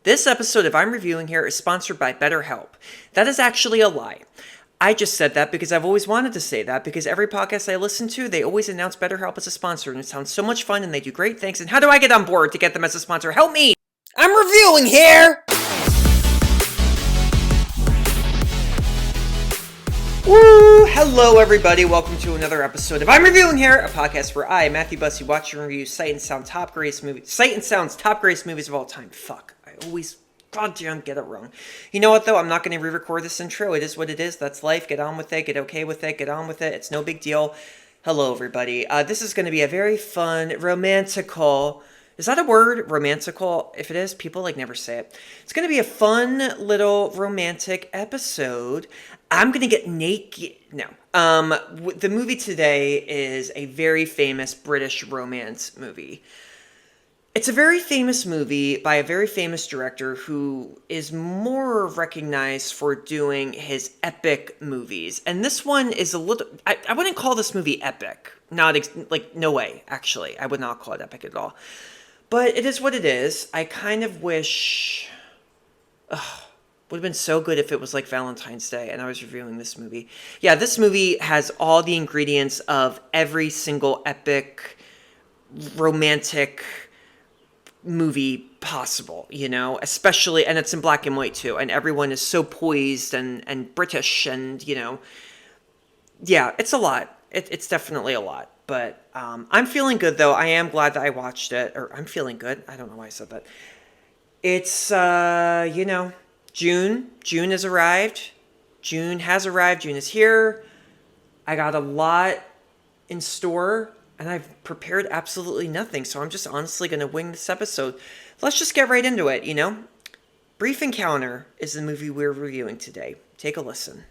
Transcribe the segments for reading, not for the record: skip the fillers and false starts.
This episode of I'm Reviewing Here is sponsored by BetterHelp. That is actually a lie. I just said that because I've always wanted to say that because every podcast I listen to, they always announce BetterHelp as a sponsor and it sounds so much fun and they do great things. And how do I get on board to get them as a sponsor? Help me! I'm reviewing here! Woo! Hello everybody, welcome to another episode of I'm Reviewing Here, a podcast where I, Matthew Bussey, watch and review Sight and Sound's top greatest movies of all time. Fuck. I always goddamn get it wrong. You know what though? I'm not going to re-record this intro. It is what it is. That's life. Get on with it. Get okay with it. Get on with it. It's no big deal. Hello everybody. This is going to be a very fun, romantical... Is that a word? Romantical? If it is, people never say it. It's going to be a fun little romantic episode. I'm going to get naked. No. The movie today is a very famous British romance movie. It's a very famous movie by a very famous director who is more recognized for doing his epic movies. And this one is a little... I wouldn't call this movie epic. No way, actually. I would not call it epic at all. But it is what it is. I kind of wish... would have been so good if it was like Valentine's Day and I was reviewing this movie. Yeah, this movie has all the ingredients of every single epic, romantic movie possible, you know? Especially, and it's in black and white too, and everyone is so poised and British and, you know... Yeah, it's a lot. It's definitely a lot. But I'm feeling good, though. I am glad that I watched it. Or I'm feeling good. I don't know why I said that. It's, June. June has arrived. June is here. I got a lot in store, and I've prepared absolutely nothing. So I'm just honestly going to wing this episode. Let's just get right into it, you know? Brief Encounter is the movie we're reviewing today. Take a listen.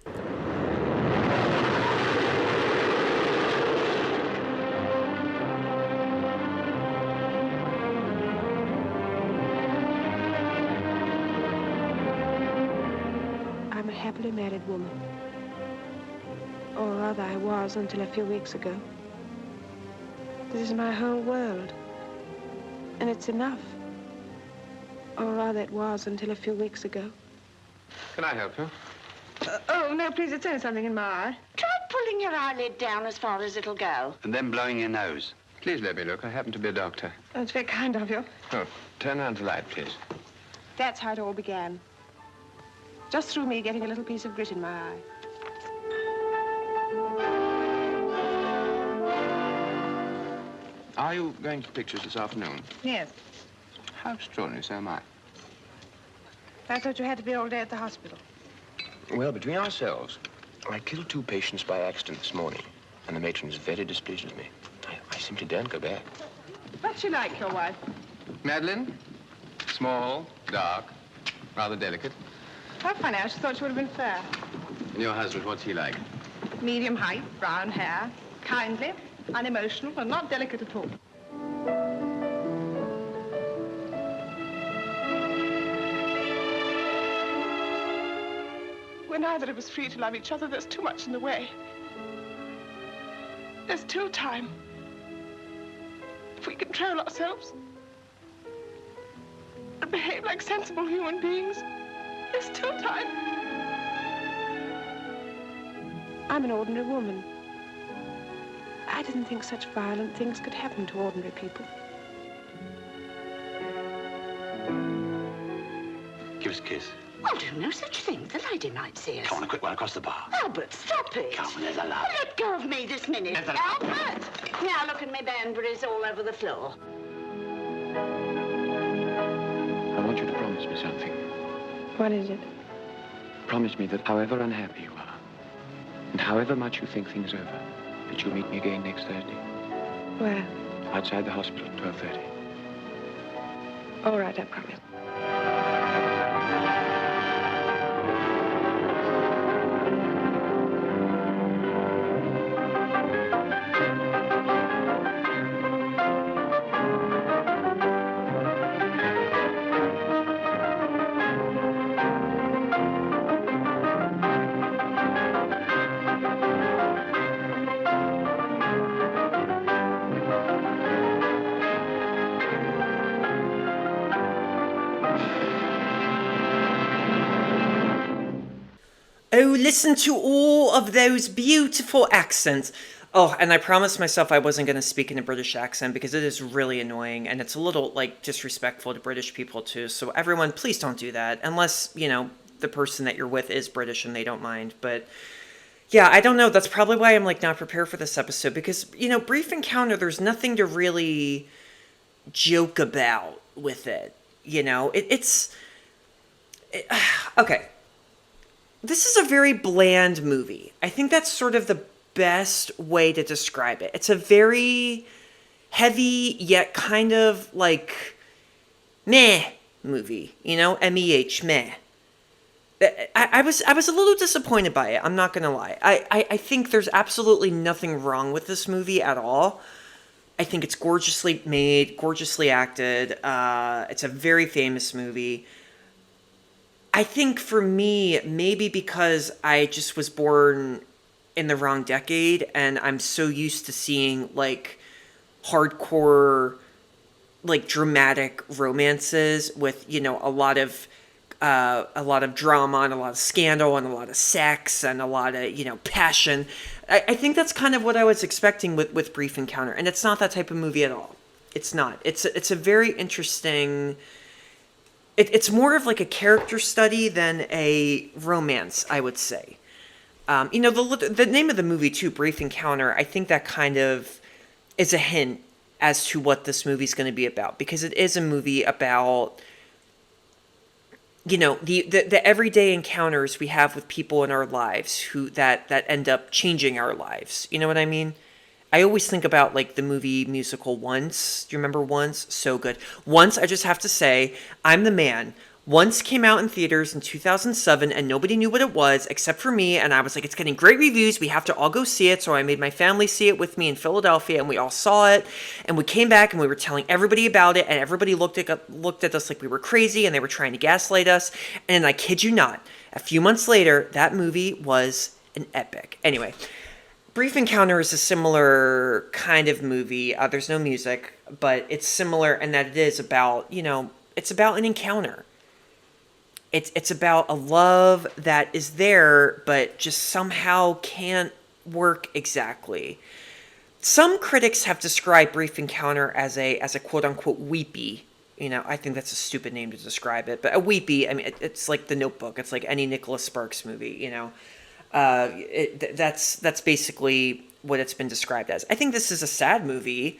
Happily married woman. Or rather, I was until a few weeks ago. This is my whole world. And it's enough. Or rather, it was until a few weeks ago. Can I help you? Oh, no, please, it's only something in my eye. Try pulling your eyelid down as far as it'll go. And then blowing your nose. Please let me look. I happen to be a doctor. Oh, it's very kind of you. Oh, turn on the light, please. That's how it all began. Just through me getting a little piece of grit in my eye. Are you going to pictures this afternoon? Yes. How extraordinary, so am I. I thought you had to be all day at the hospital. Well, between ourselves, I killed 2 patients by accident this morning, and the matron is very displeased with me. I simply daren't go back. What's she like, your wife? Madeline? Small, dark, rather delicate. How funny, I just thought she would have been fair. And your husband, what's he like? Medium height, brown hair, kindly, unemotional, and not delicate at all. We're neither of us free to love each other. There's too much in the way. There's still time. If we control ourselves and behave like sensible human beings, there's still time. I'm an ordinary woman. I didn't think such violent things could happen to ordinary people. Give us a kiss. I'll do no such thing. The lady might see us. Come on, a quick one across the bar. Albert, stop it. Come on, there's a love. Let go of me this minute. There's a- Albert! Now look at me bandages all over the floor. I want you to promise me something. What is it? Promise me that however unhappy you are, and however much you think things over, that you'll meet me again next Thursday. Where? Outside the hospital at 12:30. All right, I promise. listen to all of those beautiful accents. Oh, and I promised myself I wasn't going to speak in a British accent because it is really annoying and it's a little, like, disrespectful to British people, too. So everyone, please don't do that unless, you know, the person that you're with is British and they don't mind. But yeah, I don't know. That's probably why I'm, like, not prepared for this episode because, you know, Brief Encounter, there's nothing to really joke about with it. You know, okay. This is a very bland movie. I think that's sort of the best way to describe it. It's a very heavy yet kind of like meh movie, you know, MEH, meh. I was a little disappointed by it. I'm not gonna lie. I think there's absolutely nothing wrong with this movie at all. I think it's gorgeously made, gorgeously acted. It's a very famous movie. I think for me, maybe because I just was born in the wrong decade and I'm so used to seeing like hardcore, like dramatic romances with, you know, a lot of drama and a lot of scandal and a lot of sex and a lot of, you know, passion. I think that's kind of what I was expecting with Brief Encounter. And it's not that type of movie at all. It's not. It's a very interesting... It's more of like a character study than a romance, I would say. You know, the name of the movie, too, Brief Encounter, I think that kind of is a hint as to what this movie's going to be about. Because it is a movie about, you know, the everyday encounters we have with people in our lives who that end up changing our lives. You know what I mean? I always think about, like, the movie musical Once. Do you remember Once? So good. Once, I just have to say, I'm the man. Once came out in theaters in 2007, and nobody knew what it was except for me, and I was like, it's getting great reviews. We have to all go see it, so I made my family see it with me in Philadelphia, and we all saw it, and we came back, and we were telling everybody about it, and everybody looked at us like we were crazy, and they were trying to gaslight us, and I kid you not, a few months later, that movie was an epic. Anyway... Brief Encounter is a similar kind of movie. There's no music, but it's similar in that it is about, you know, it's about an encounter. It's about a love that is there, but just somehow can't work exactly. Some critics have described Brief Encounter as a quote-unquote weepy. You know, I think that's a stupid name to describe it, but a weepy, I mean, it's like The Notebook. It's like any Nicholas Sparks movie, you know. That's basically what it's been described as. I think this is a sad movie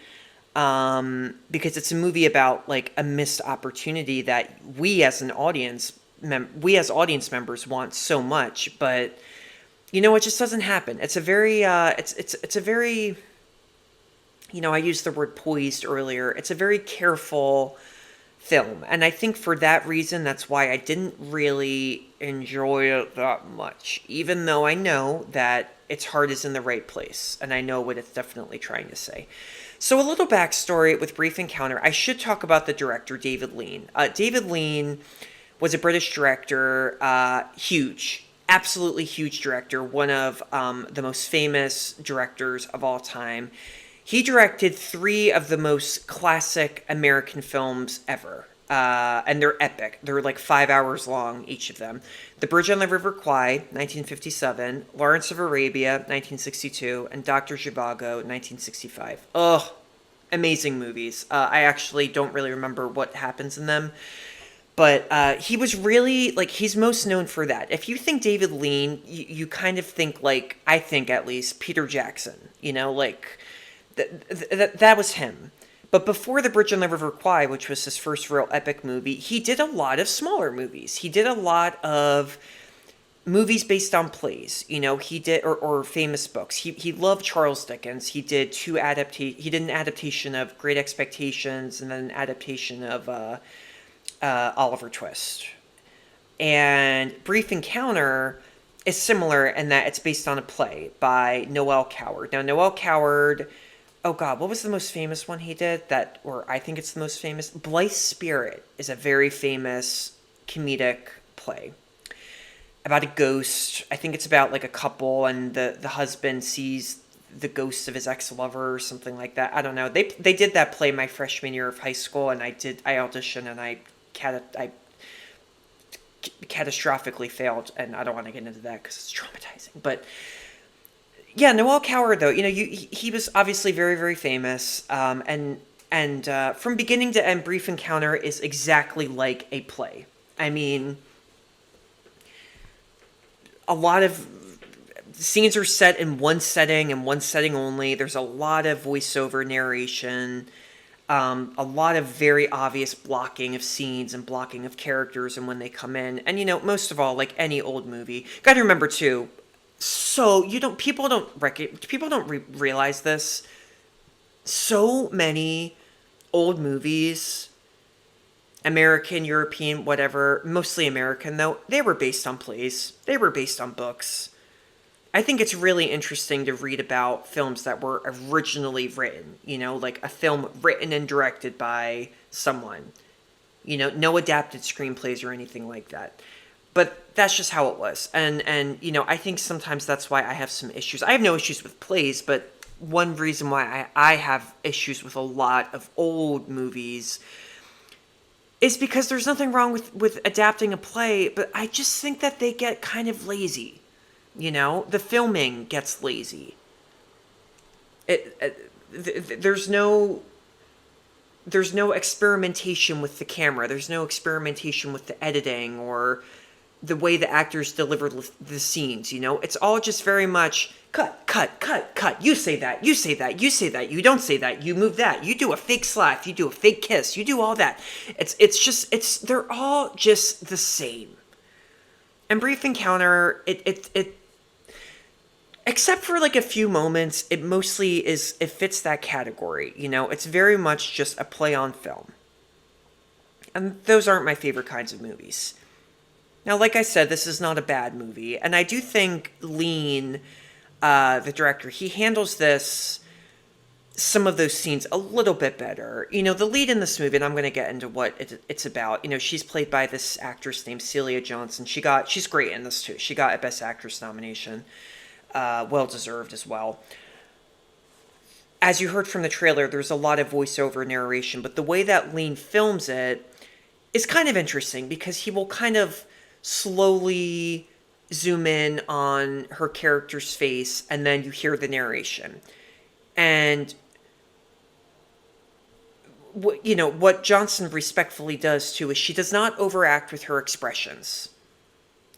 because it's a movie about like a missed opportunity that we as an audience, audience members want so much, but you know, it just doesn't happen. It's a very, it's a very, you know, I used the word poised earlier. It's a very careful film, and I think for that reason, that's why I didn't really enjoy it that much, even though I know that its heart is in the right place, and I know what it's definitely trying to say. So a little backstory with Brief Encounter. I should talk about the director, David Lean. David Lean was a British director, huge, absolutely huge director, one of the most famous directors of all time. He directed 3 of the most classic American films ever, and they're epic. They're like 5 hours long, each of them. The Bridge on the River Kwai, 1957, Lawrence of Arabia, 1962, and Dr. Zhivago, 1965. Ugh, amazing movies. I actually don't really remember what happens in them, but he was really, like, he's most known for that. If you think David Lean, you kind of think, like, I think at least, Peter Jackson, you know, like... That was him. But before The Bridge on the River Kwai, which was his first real epic movie, he did a lot of smaller movies. He did a lot of movies based on plays, you know, he did, or famous books. He loved Charles Dickens. He did he did an adaptation of Great Expectations and then an adaptation of Oliver Twist. And Brief Encounter is similar in that it's based on a play by Noël Coward. Now, Noël Coward... Oh, God, what was the most famous one he did? Or I think it's the most famous. Blythe Spirit is a very famous comedic play about a ghost. I think it's about, like, a couple, and the husband sees the ghost of his ex-lover or something like that. I don't know. They did that play my freshman year of high school, and I auditioned, and I catastrophically failed, and I don't want to get into that because it's traumatizing. But yeah, Noël Coward, though, he was obviously very, very famous, and from beginning to end, Brief Encounter is exactly like a play. I mean, a lot of scenes are set in one setting and one setting only. There's a lot of voiceover narration, a lot of very obvious blocking of scenes and blocking of characters and when they come in. And, most of all, like any old movie, got to remember too, so people don't realize this. So many old movies, American, European, whatever, mostly American though, they were based on plays. They were based on books. I think it's really interesting to read about films that were originally written, like a film written and directed by someone. No adapted screenplays or anything like that. But that's just how it was. And I think sometimes that's why I have some issues. I have no issues with plays, but one reason why I have issues with a lot of old movies is because there's nothing wrong with adapting a play, but I just think that they get kind of lazy. The filming gets lazy. There's no experimentation with the camera. There's no experimentation with the editing or the way the actors deliver the scenes. It's all just very much cut, cut, cut, cut. You say that, you say that, you say that, you don't say that, you move that, you do a fake slap, you do a fake kiss, you do all that. They're all just the same. And Brief Encounter, it except for like a few moments, it fits that category. It's very much just a play on film. And those aren't my favorite kinds of movies. Now, like I said, this is not a bad movie. And I do think Lean, the director, he handles some of those scenes a little bit better. The lead in this movie, and I'm going to get into what it's about. She's played by this actress named Celia Johnson. She's great in this too. She got a Best Actress nomination. Well-deserved as well. As you heard from the trailer, there's a lot of voiceover narration, but the way that Lean films it is kind of interesting because he will kind of slowly zoom in on her character's face, and then you hear the narration. And what Johnson respectfully does too is she does not overact with her expressions.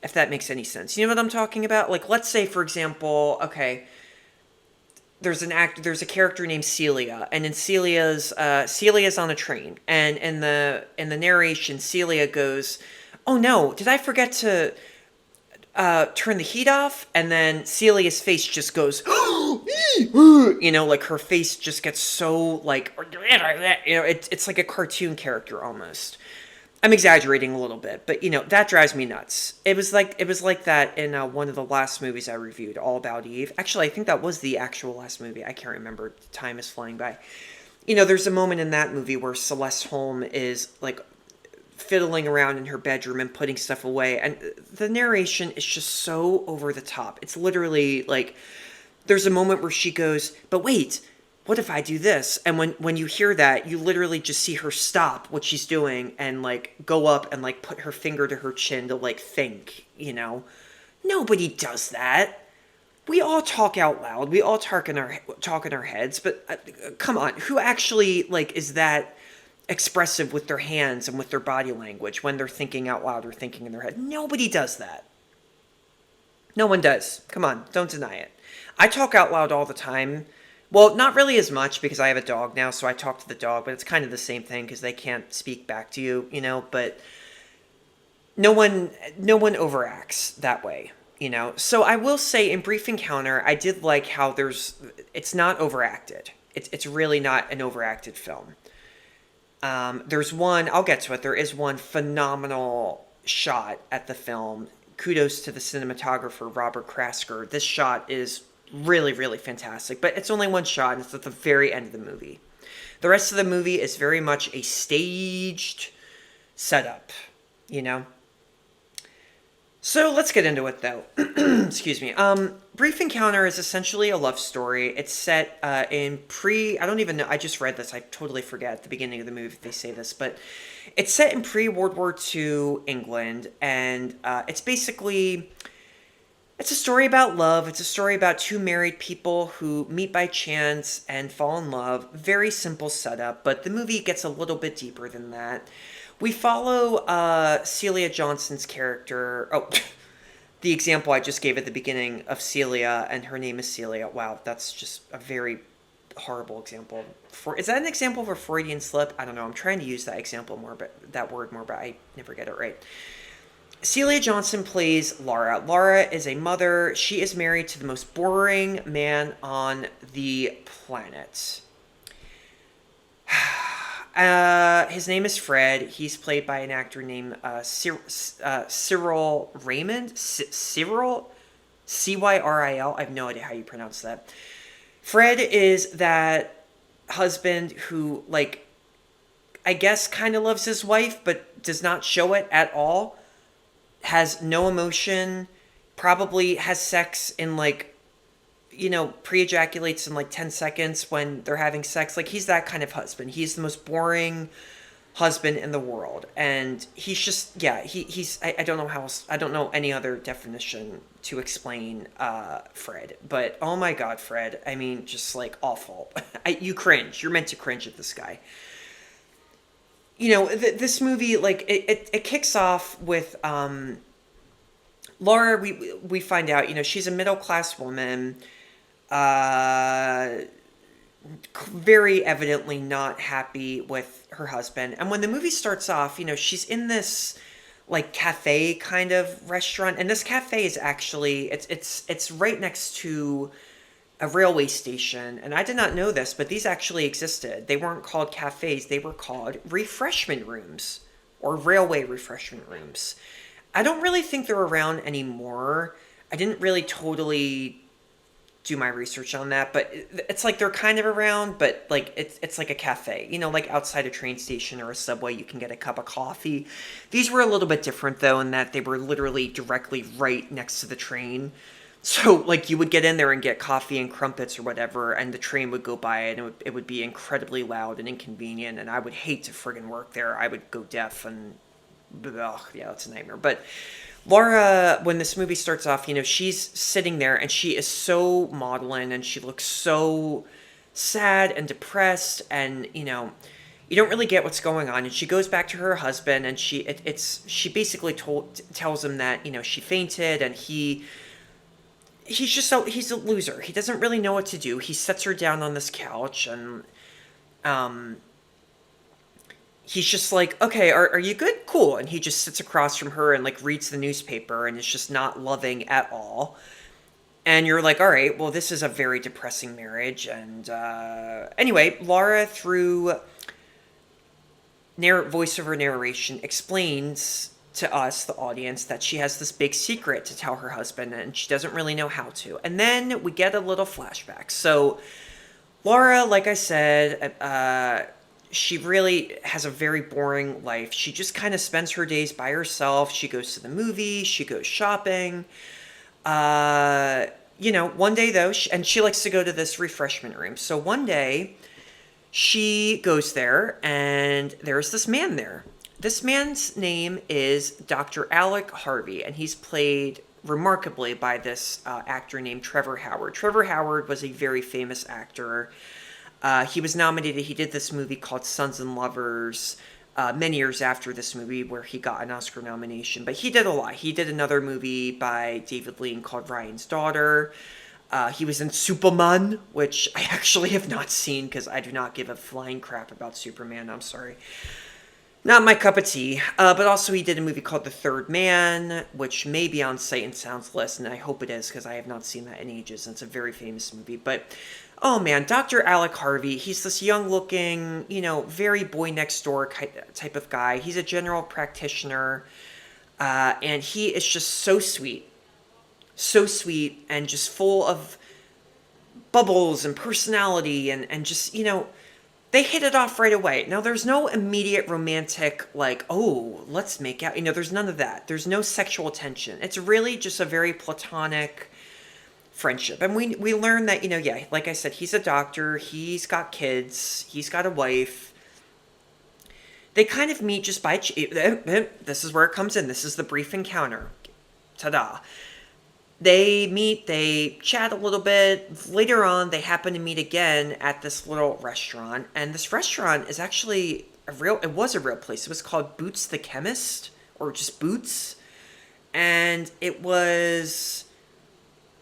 If that makes any sense. You know what I'm talking about? Like, let's say, for example, okay, there's a character named Celia, and in Celia's on a train, and in the narration, Celia goes, "Oh no, did I forget to turn the heat off?" And then Celia's face just goes, like her face just gets so like, it's like a cartoon character almost. I'm exaggerating a little bit, but that drives me nuts. It was like that in one of the last movies I reviewed, All About Eve. Actually, I think that was the actual last movie. I can't remember. Time is flying by. There's a moment in that movie where Celeste Holm is like fiddling around in her bedroom and putting stuff away, and the narration is just so over the top. It's literally like there's a moment where she goes, "But wait, what if I do this?" And when you hear that, you literally just see her stop what she's doing and like go up and like put her finger to her chin to like think, Nobody does that. We all talk out loud. We all talk in our heads, but come on, who actually like is that expressive with their hands and with their body language when they're thinking out loud or thinking in their head? Nobody does that. No one does. Come on, don't deny it. I talk out loud all the time. Well, not really as much because I have a dog now, so I talk to the dog, but it's kind of the same thing because they can't speak back to you, but no one overacts that way, So I will say in Brief Encounter, I did like how it's not overacted. It's really not an overacted film. There's one, I'll get to it, there is one phenomenal shot at the film. Kudos to the cinematographer, Robert Krasker. This shot is really, really fantastic. But it's only one shot, and it's at the very end of the movie. The rest of the movie is very much a staged setup, So let's get into it, though. Excuse me. Brief Encounter is essentially a love story. It's set I don't even know. I just read this. I totally forget at the beginning of the movie if they say this, but it's set in pre-World War II England, and it's basically, it's a story about love. It's a story about two married people who meet by chance and fall in love. Very simple setup, but the movie gets a little bit deeper than that. We follow Celia Johnson's character. Oh, the example I just gave at the beginning of Celia, and her name is Celia. Wow, that's just a very horrible example. Is that an example of a Freudian slip? I don't know. I'm trying to use that example more, but that word more, but I never get it right. Celia Johnson plays Laura. Laura is a mother. She is married to the most boring man on the planet. His name is Fred. He's played by an actor named Cyril Raymond. Cyril? Cyril? I have no idea how you pronounce that. Fred is that husband who, like, I guess kind of loves his wife, but does not show it at all. Has no emotion. Probably has sex in, like, pre-ejaculates in like 10 seconds when they're having sex. Like, he's that kind of husband. He's the most boring husband in the world. And he's just, yeah, I don't know how else, I don't know any other definition to explain Fred. But, oh my God, Fred. I mean, just like awful. You cringe. You're meant to cringe at this guy. This movie, like, it kicks off with Laura. We find out, she's a middle-class woman, very evidently not happy with her husband. And when the movie starts off, she's in this like cafe kind of restaurant, and this cafe is actually it's right next to a railway station. And I did not know this, but these actually existed. They weren't called cafes, they were called refreshment rooms, or railway refreshment rooms. I don't really think they're around anymore. I didn't really totally do my research on that, but it's like they're kind of around, but like it's like a cafe, like outside a train station or a subway, you can get a cup of coffee. These were a little bit different though, in that they were literally directly right next to the train. So like you would get in there and get coffee and crumpets or whatever, and the train would go by, and it would be incredibly loud and inconvenient, and I would hate to friggin' work there. I would go deaf, and ugh, yeah, it's a nightmare. But Laura, when this movie starts off, she's sitting there and she is so maudlin, and she looks so sad and depressed, and you don't really get what's going on. And she goes back to her husband, and she basically tells him that she fainted, and he's a loser. He doesn't really know what to do. He sets her down on this couch, and he's just like, okay, are you good? Cool. And he just sits across from her and like reads the newspaper, and is just not loving at all. And you're like, all right, well, this is a very depressing marriage. And anyway, Laura, through voiceover narration, explains to us, the audience, that she has this big secret to tell her husband, and she doesn't really know how to. And then we get a little flashback. So Laura, like I said, she really has a very boring life. She just kind of spends her days by herself. She goes to the movies. She goes shopping. One day, though, she likes to go to this refreshment room. So one day, she goes there, and there's this man there. This man's name is Dr. Alec Harvey, and he's played remarkably by this actor named Trevor Howard. Trevor Howard was a very famous actor. He was nominated. He did this movie called Sons and Lovers many years after this movie, where he got an Oscar nomination. But he did a lot. He did another movie by David Lean called Ryan's Daughter. He was in Superman, which I actually have not seen because I do not give a flying crap about Superman. I'm sorry. Not my cup of tea. But also he did a movie called The Third Man, which may be on Sight and Sound's list, and I hope it is because I have not seen that in ages, and it's a very famous movie. But oh man, Dr. Alec Harvey, he's this young-looking, very boy-next-door type of guy. He's a general practitioner, and he is just so sweet, and just full of bubbles and personality, and just, they hit it off right away. Now, there's no immediate romantic, like, oh, let's make out. There's none of that. There's no sexual tension. It's really just a very platonic friendship. And we learn that, yeah, like I said, he's a doctor. He's got kids. He's got a wife. They kind of meet just by... This is where it comes in. This is the brief encounter. Ta-da. They meet, they chat a little bit. Later on, they happen to meet again at this little restaurant. And this restaurant is actually it was a real place. It was called Boots the Chemist, or just Boots. And it was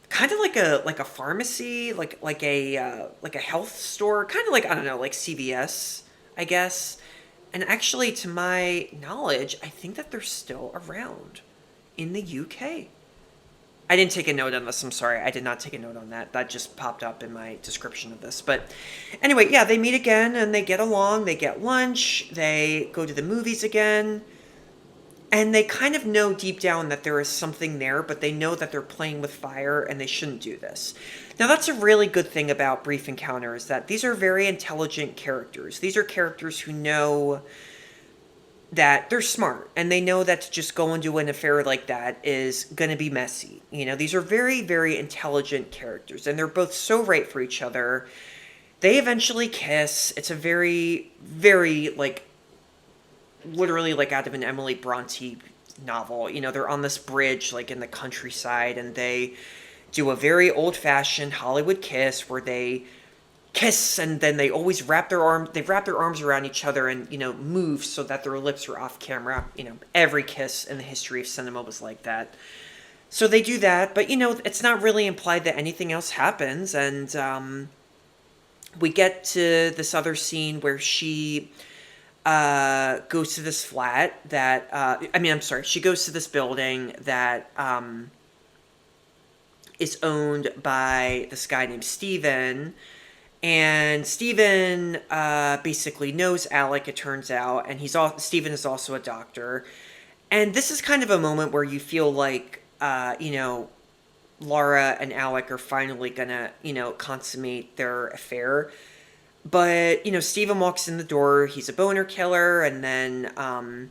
kind of like a pharmacy, like a health store, kind of like, I don't know, like CVS, I guess. And actually, to my knowledge, I think that they're still around in the UK. I didn't take a note on this. I'm sorry. I did not take a note on that. That just popped up in my description of this. But anyway, yeah, they meet again and they get along. They get lunch. They go to the movies again. And they kind of know deep down that there is something there, but they know that they're playing with fire and they shouldn't do this. Now, that's a really good thing about Brief Encounter, is that these are very intelligent characters. These are characters who know that they're smart, and they know that to just go into an affair like that is going to be messy. These are very, very intelligent characters, and they're both so right for each other. They eventually kiss. It's a very, very, literally out of an Emily Bronte novel. They're on this bridge, in the countryside, and they do a very old-fashioned Hollywood kiss where they kiss, and then they always wrap their arms around each other and, move so that their lips are off camera. Every kiss in the history of cinema was like that. So they do that, but, it's not really implied that anything else happens, and we get to this other scene where she goes to this flat that, she goes to this building that is owned by this guy named Steven. And Steven basically knows Alec, it turns out, and Steven is also a doctor. And this is kind of a moment where you feel like, Laura and Alec are finally gonna, consummate their affair. But, Steven walks in the door, he's a boner killer, and then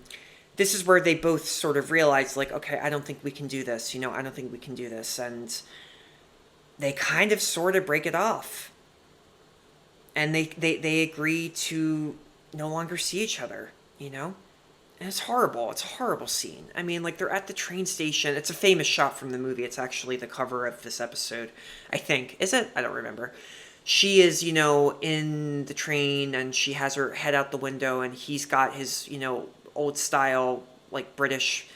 this is where they both sort of realize, okay, I don't think we can do this, I don't think we can do this. And they kind of sort of break it off. And they agree to no longer see each other, And it's horrible. It's a horrible scene. They're at the train station. It's a famous shot from the movie. It's actually the cover of this episode, I think. Is it? I don't remember. She is, in the train, and she has her head out the window, and he's got his, old style, British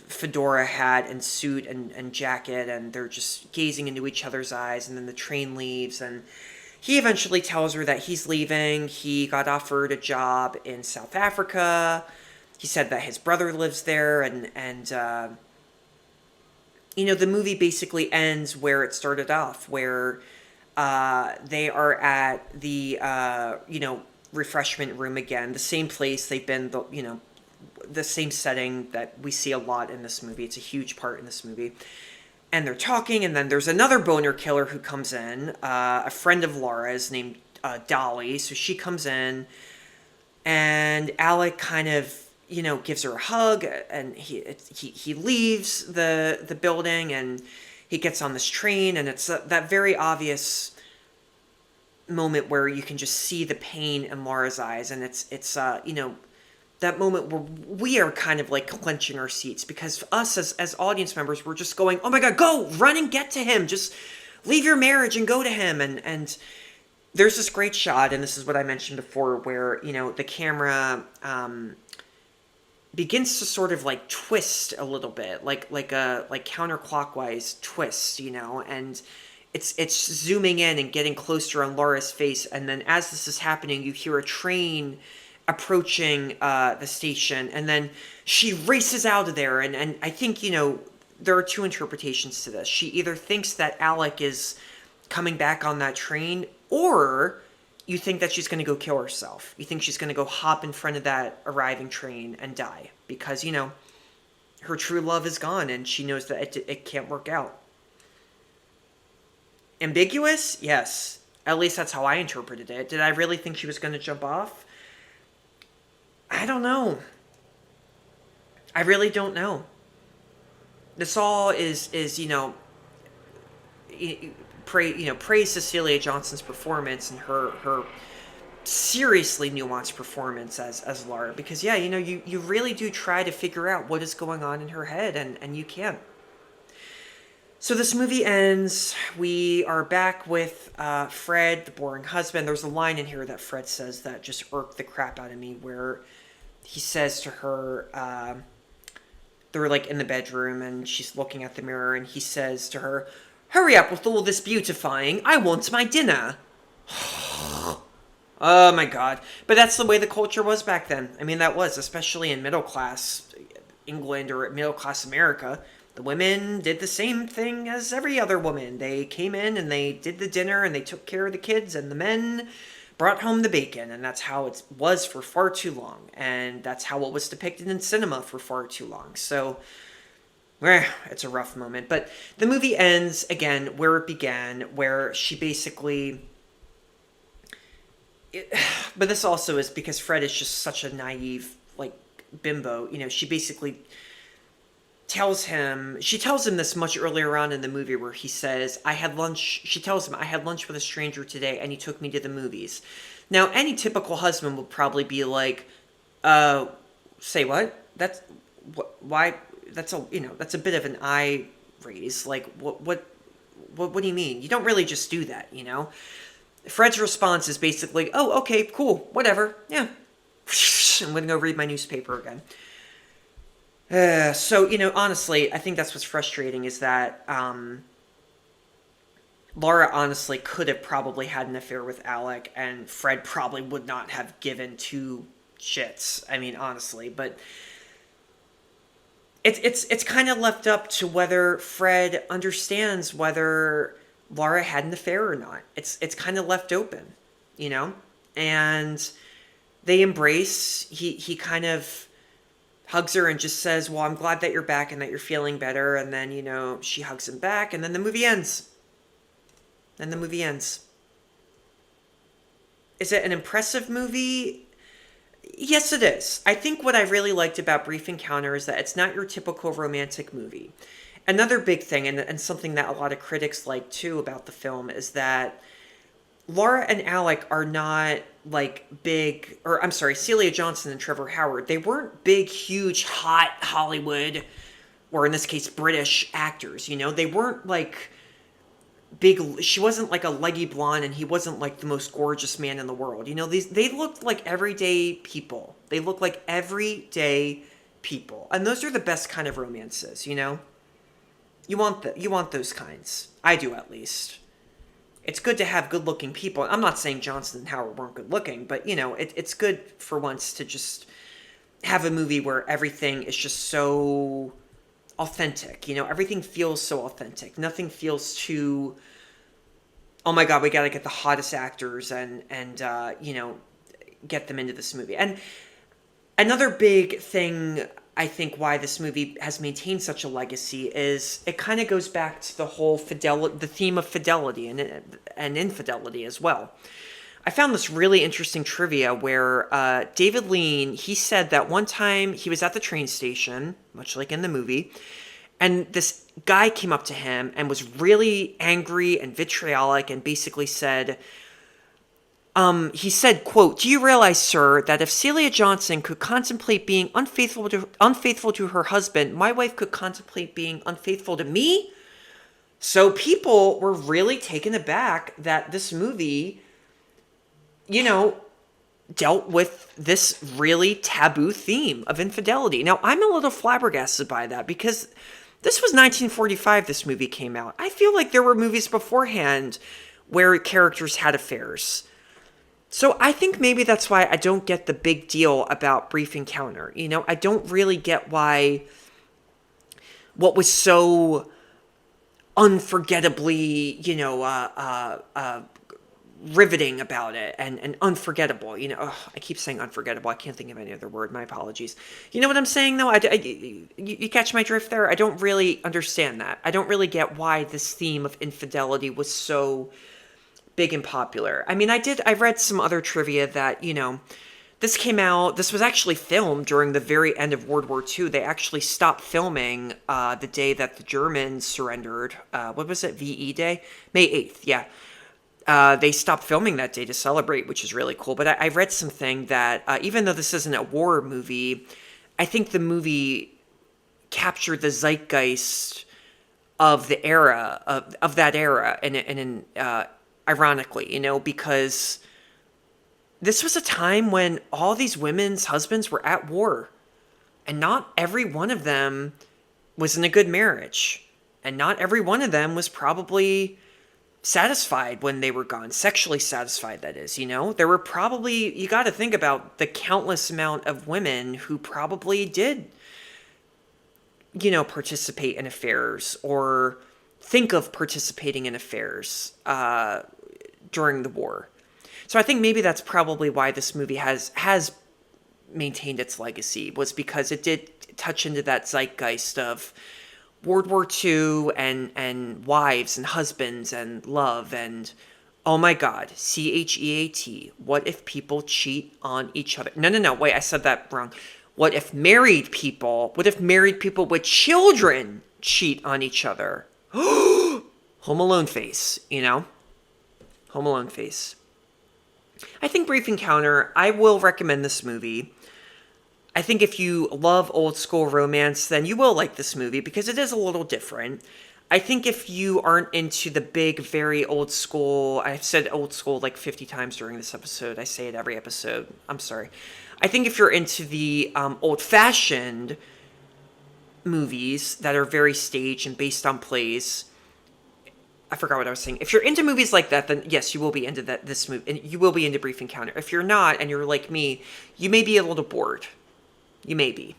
fedora hat and suit and jacket, and they're just gazing into each other's eyes, and then the train leaves, and he eventually tells her that he's leaving. He got offered a job in South Africa. He said that his brother lives there, and the movie basically ends where it started off, where they are at the, refreshment room again, the same place they've been, the same setting that we see a lot in this movie. It's a huge part in this movie. And they're talking, and then there's another boner killer who comes in, a friend of Laura's named Dolly. So she comes in, and Alec kind of, gives her a hug, and he leaves the building, and he gets on this train, and it's that very obvious moment where you can just see the pain in Laura's eyes, and it's that moment where we are kind of clenching our seats, because us as audience members, we're just going, oh my God, go, run and get to him. Just leave your marriage and go to him. And there's this great shot, and this is what I mentioned before, where, the camera begins to sort of twist a little bit, like counterclockwise twist, and it's zooming in and getting closer on Laura's face. And then as this is happening, you hear a train approaching the station, and then she races out of there, and I think, there are two interpretations to this. She either thinks that Alec is coming back on that train, or you think that she's going to go kill herself. You think she's going to go hop in front of that arriving train and die, because, her true love is gone, and she knows that it can't work out. Ambiguous? Yes. At least that's how I interpreted it. Did I really think she was going to jump off? I don't know. I really don't know. This all is praise Cecilia Johnson's performance and her seriously nuanced performance as Laura, because you really do try to figure out what is going on in her head, and you can't. So this movie ends. We are back with Fred, the boring husband. There's a line in here that Fred says that just irked the crap out of me, where he says to her, they're like in the bedroom and she's looking at the mirror, and he says to her, "Hurry up with all this beautifying. I want my dinner." Oh my God. But that's the way the culture was back then. I mean, that was, especially in middle class England or middle class America. The women did the same thing as every other woman. They came in and they did the dinner and they took care of the kids, and the men brought home the bacon. And that's how it was for far too long. And that's how it was depicted in cinema for far too long. So, it's a rough moment. But the movie ends, again, where it began, where she basically... but this also is because Fred is just such a naive, bimbo. She basically... she tells him this much earlier on in the movie, where he says, she tells him, "I had lunch with a stranger today and he took me to the movies." Now, any typical husband would probably be like, say what? Why? That's a bit of an eye raise. Like, what do you mean? You don't really just do that, Fred's response is basically, "Oh, okay, cool, whatever, yeah. I'm gonna go read my newspaper again." So, honestly, I think that's what's frustrating, is that Laura honestly could have probably had an affair with Alec, and Fred probably would not have given two shits. I mean, honestly, but it's kind of left up to whether Fred understands whether Laura had an affair or not. It's kind of left open, and they embrace. He kind of hugs her and just says, "Well, I'm glad that you're back and that you're feeling better." And then, she hugs him back, and then the movie ends. Is it an impressive movie? Yes, it is. I think what I really liked about Brief Encounter is that it's not your typical romantic movie. Another big thing, and something that a lot of critics like too about the film, is that Laura and Alec are not Celia Johnson and Trevor Howard. They weren't big, huge, hot Hollywood, or in this case, British actors. They weren't big. She wasn't like a leggy blonde, and he wasn't like the most gorgeous man in the world. They looked like everyday people. They look like everyday people, and those are the best kind of romances. You want those kinds. I do, at least. It's good to have good-looking people. I'm not saying Johnson and Howard weren't good-looking, but, it's good for once to just have a movie where everything is just so authentic. Everything feels so authentic. Nothing feels too, oh my God, we got to get the hottest actors and get them into this movie. And another big thing, I think, why this movie has maintained such a legacy is it kind of goes back to the whole the theme of fidelity and infidelity as well. I found this really interesting trivia where David Lean, he said that one time he was at the train station, much like in the movie, and this guy came up to him and was really angry and vitriolic and basically said, he said, quote, "Do you realize, sir, that if Celia Johnson could contemplate being unfaithful to her husband, my wife could contemplate being unfaithful to me?" So people were really taken aback that this movie, dealt with this really taboo theme of infidelity. Now, I'm a little flabbergasted by that, because this was 1945 this movie came out. I feel like there were movies beforehand where characters had affairs. So I think maybe that's why I don't get the big deal about Brief Encounter. I don't really get what was so unforgettably, riveting about it and unforgettable. I keep saying unforgettable. I can't think of any other word. My apologies. You know what I'm saying, though? You catch my drift there? I don't really understand that. I don't really get why this theme of infidelity was so big and popular. I mean, I read some other trivia that, this was actually filmed during the very end of World War II. They actually stopped filming the day that the Germans surrendered. What was it? VE Day? May 8th, yeah. They stopped filming that day to celebrate, which is really cool. But I read something that even though this isn't a war movie, I think the movie captured the zeitgeist of the era, of that era, and ironically, because this was a time when all these women's husbands were at war, and not every one of them was in a good marriage, and not every one of them was probably satisfied when they were gone, sexually satisfied, that is, There were probably, you got to think about the countless amount of women who probably did, participate in affairs or think of participating in affairs during the war. So I think maybe that's probably why this movie has maintained its legacy, was because it did touch into that zeitgeist of World War II and wives and husbands and love and, oh my God, CHEAT. What if people cheat on each other? No, wait, I said that wrong. What if married people with children cheat on each other? Home Alone face, Home Alone face. I think Brief Encounter, I will recommend this movie. I think if you love old school romance, then you will like this movie because it is a little different. I think if you aren't into the big, very old school, I've said old school like 50 times during this episode. I say it every episode. I'm sorry. I think if you're into the old-fashioned movies that are very staged and based on plays, I forgot what I was saying. If you're into movies like that, then yes, you will be into this movie, and you will be into Brief Encounter. If you're not, and you're like me, you may be a little bored. You may be.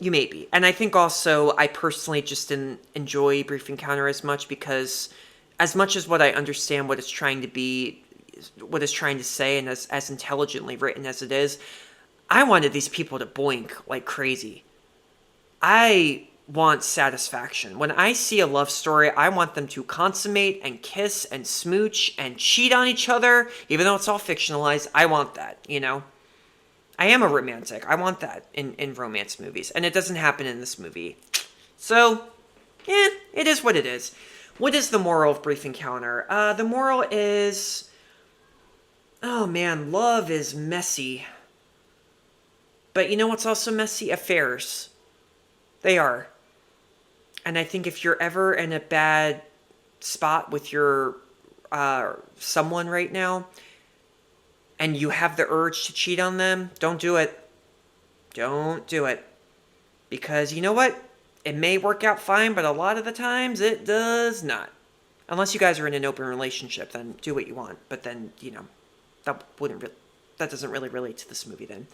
You may be. And I think also I personally just didn't enjoy Brief Encounter as much because as much as what I understand what it's trying to be, what it's trying to say, and as intelligently written as it is, I wanted these people to boink like crazy. I want satisfaction. When I see a love story, I want them to consummate and kiss and smooch and cheat on each other, even though it's all fictionalized. I want that, I am a romantic. I want that in romance movies. And it doesn't happen in this movie. So, it is what it is. What is the moral of Brief Encounter? The moral is, oh man, love is messy. But you know what's also messy? Affairs. They are. And I think if you're ever in a bad spot with your someone right now, and you have the urge to cheat on them, don't do it. Don't do it. Because you know what? It may work out fine, but a lot of the times it does not. Unless you guys are in an open relationship, then do what you want. But then, that doesn't really relate to this movie then.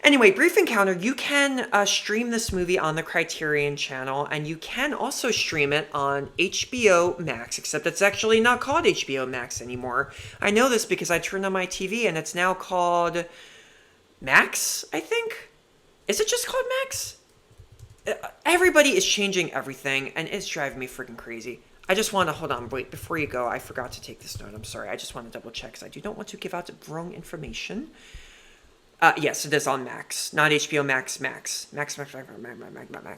Anyway, Brief Encounter, you can stream this movie on the Criterion channel, and you can also stream it on HBO Max, except it's actually not called HBO Max anymore. I know this because I turned on my TV, and it's now called Max, I think? Is it just called Max? Everybody is changing everything, and it's driving me freaking crazy. I just want to, hold on, wait, before you go, I forgot to take this note, I'm sorry. I just want to double check, because I do not want to give out the wrong information. Yes, it is on Max, not HBO Max, Max. Max.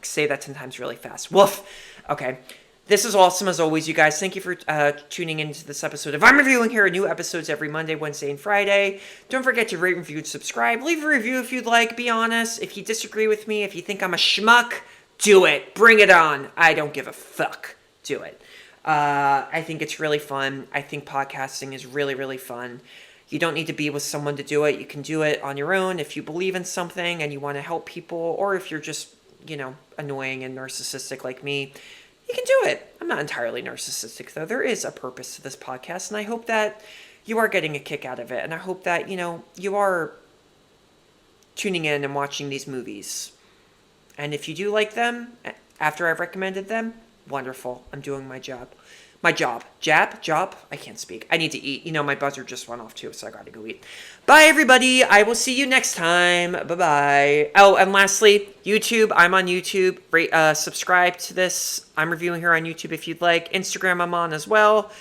Say that 10 times really fast. Woof. Okay. This is awesome as always, you guys. Thank you for tuning into this episode of I'm Reviewing Here. New episodes every Monday, Wednesday, and Friday. Don't forget to rate, review, and subscribe. Leave a review if you'd like. Be honest. If you disagree with me, if you think I'm a schmuck, do it. Bring it on. I don't give a fuck. Do it. I think it's really fun. I think podcasting is really, really fun. You don't need to be with someone to do it. You can do it on your own if you believe in something and you want to help people, or if you're just, annoying and narcissistic like me, you can do it. I'm not entirely narcissistic, though. There is a purpose to this podcast, and I hope that you are getting a kick out of it, and I hope that, you are tuning in and watching these movies. And if you do like them, after I've recommended them, wonderful. I'm doing my job. My job. Job? I can't speak. I need to eat. You know, my buzzer just went off too, so I gotta go eat. Bye, everybody. I will see you next time. Bye-bye. Oh, and lastly, YouTube. I'm on YouTube. Subscribe to this. I'm reviewing here on YouTube if you'd like. Instagram I'm on as well.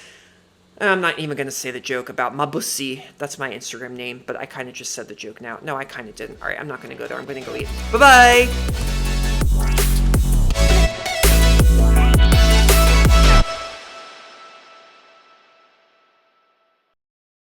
I'm not even going to say the joke about Mabusi. That's my Instagram name, but I kind of just said the joke now. No, I kind of didn't. All right, I'm not going to go there. I'm going to go eat. Bye-bye.